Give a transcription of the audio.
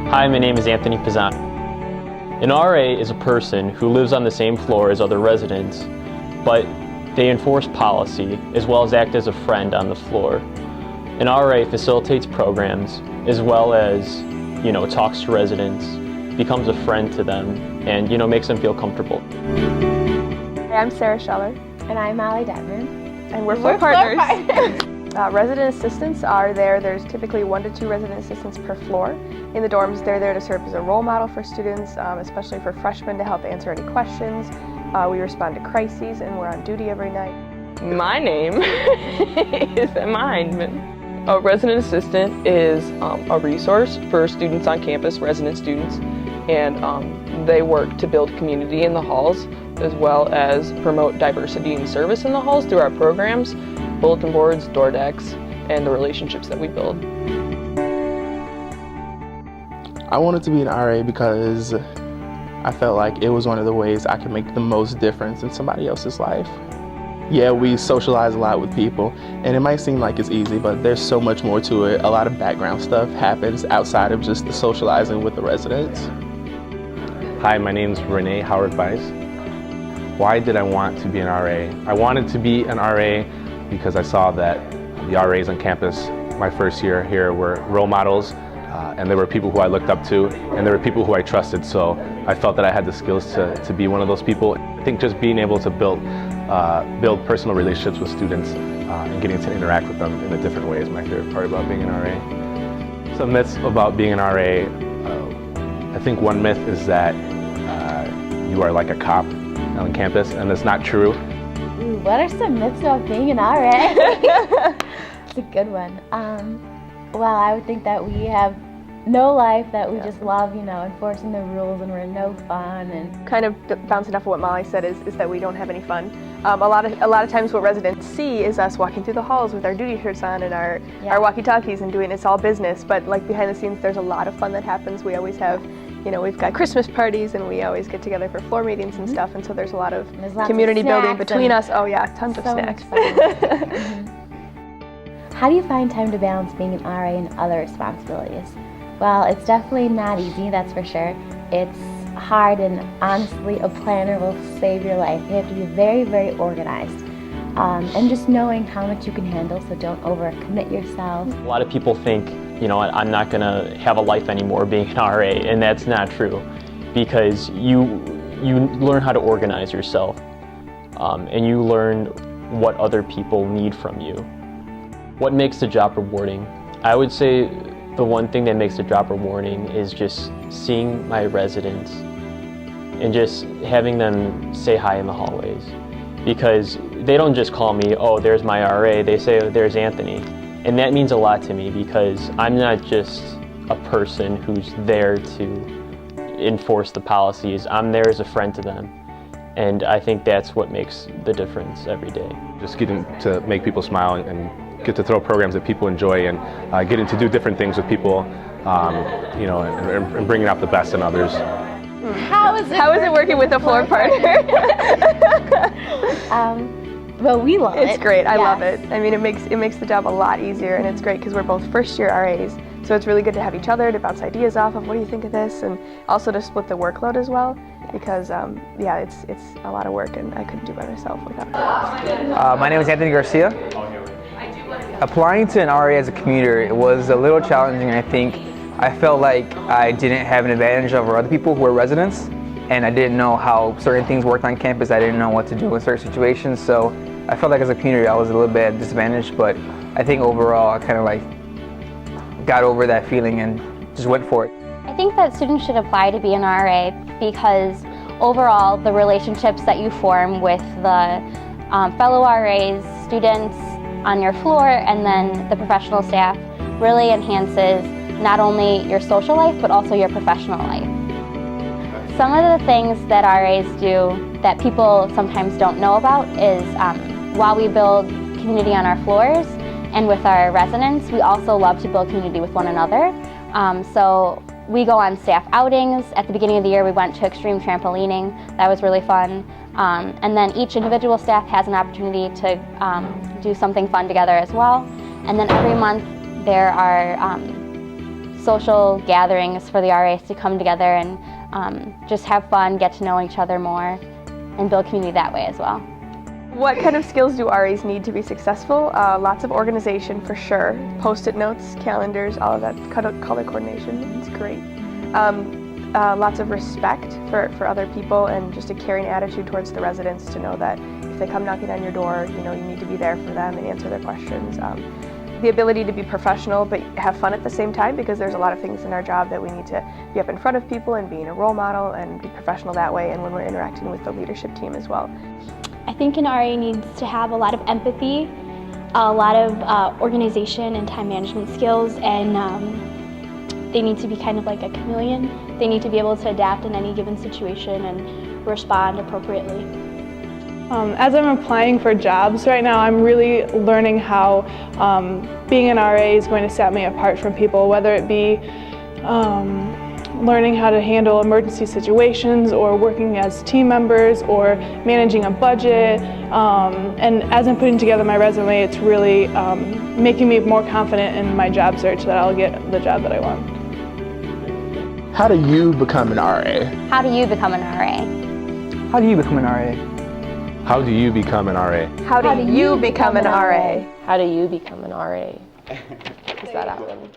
Hi, my name is Anthony Pizzano. An RA is a person who lives on the same floor as other residents, but they enforce policy as well as act as a friend on the floor. An RA facilitates programs as well as, talks to residents, becomes a friend to them, and, makes them feel comfortable. Hi, I'm Sarah Scheller. And I'm Molly Detman. And we're floor partners. Resident assistants are there. There's typically 1 to 2 resident assistants per floor. In the dorms, they're there to serve as a role model for students, especially for freshmen to help answer any questions. We respond to crises and we're on duty every night. My name is Emma Hindman. A resident assistant is a resource for students on campus, resident students, and they work to build community in the halls as well as promote diversity and service in the halls through our programs, bulletin boards, door decks, and the relationships that we build. I wanted to be an RA because I felt like it was one of the ways I could make the most difference in somebody else's life. Yeah, we socialize a lot with people, and it might seem like it's easy, but there's so much more to it. A lot of background stuff happens outside of just the socializing with the residents. Hi, my name's Renee Howard-Weiss. Why did I want to be an RA? I wanted to be an RA because I saw that the RAs on campus my first year here were role models, and there were people who I looked up to, and there were people who I trusted, so I felt that I had the skills to be one of those people. I think just being able to build personal relationships with students and getting to interact with them in a different way is my favorite part about being an RA. Some myths about being an RA. I think one myth is that you are like a cop on campus, and that's not true. Ooh, what are some myths about being an RA? It's a good one. Well, I would think that we have no life, that we just love, enforcing the rules, and we're no fun. And kind of bouncing off of what Molly said is that we don't have any fun. A lot of times what residents see is us walking through the halls with our duty shirts on and our walkie-talkies and it's all business, but like behind the scenes there's a lot of fun that happens. We always have, we've got Christmas parties and we always get together for floor meetings and stuff, and so there's a lot of community building between us. Oh yeah, tons of snacks. How do you find time to balance being an RA and other responsibilities? Well, it's definitely not easy, that's for sure. It's hard, and honestly, a planner will save your life. You have to be very, very organized. And just knowing how much you can handle, so don't overcommit yourself. A lot of people think, I'm not going to have a life anymore being an RA, and that's not true, because you learn how to organize yourself, and you learn what other people need from you. What makes the job rewarding? I would say the one thing that makes the job rewarding is just seeing my residents and just having them say hi in the hallways, because they don't just call me, oh, there's my RA, they say, oh, there's Anthony. And that means a lot to me, because I'm not just a person who's there to enforce the policies, I'm there as a friend to them. And I think that's what makes the difference every day. Just getting to make people smile and get to throw programs that people enjoy, and getting to do different things with people, and bringing out the best in others. How is it working with a floor partner? Well, we love it. It's great. I love it. I mean, it makes the job a lot easier, and it's great because we're both first-year RAs, so it's really good to have each other to bounce ideas off of. What do you think of this? And also to split the workload as well, because it's a lot of work, and I couldn't do it by myself without it. My name is Anthony Garcia. Applying to an RA as a commuter was a little challenging. I think I felt like I didn't have an advantage over other people who were residents, and I didn't know how certain things worked on campus. I didn't know what to do in certain situations, so I felt like as a commuter I was a little bit at a disadvantage, but I think overall I kind of got over that feeling and just went for it. I think that students should apply to be an RA because overall the relationships that you form with the fellow RAs, students on your floor, and then the professional staff really enhances not only your social life but also your professional life. Some of the things that RAs do that people sometimes don't know about is while we build community on our floors and with our residents, we also love to build community with one another. So we go on staff outings. At the beginning of the year we went to extreme trampolining. That was really fun. And then each individual staff has an opportunity to do something fun together as well. And then every month there are social gatherings for the RAs to come together and just have fun, get to know each other more, and build community that way as well. What kind of skills do RAs need to be successful? Lots of organization for sure. Post-it notes, calendars, all of that, color coordination, it's great. Lots of respect for other people and just a caring attitude towards the residents to know that if they come knocking on your door, you need to be there for them and answer their questions. The ability to be professional but have fun at the same time, because there's a lot of things in our job that we need to be up in front of people and being a role model and be professional that way, and when we're interacting with the leadership team as well. I think an RA needs to have a lot of empathy, a lot of organization and time management skills, and they need to be kind of like a chameleon. They need to be able to adapt in any given situation and respond appropriately. As I'm applying for jobs right now, I'm really learning how being an RA is going to set me apart from people, whether it be learning how to handle emergency situations or working as team members or managing a budget. And as I'm putting together my resume, it's really making me more confident in my job search that I'll get the job that I want. How do you become an RA? How do you become an RA? How do you become an RA? How do you become an RA? How do you become an RA? How do you become an RA? Does that happen?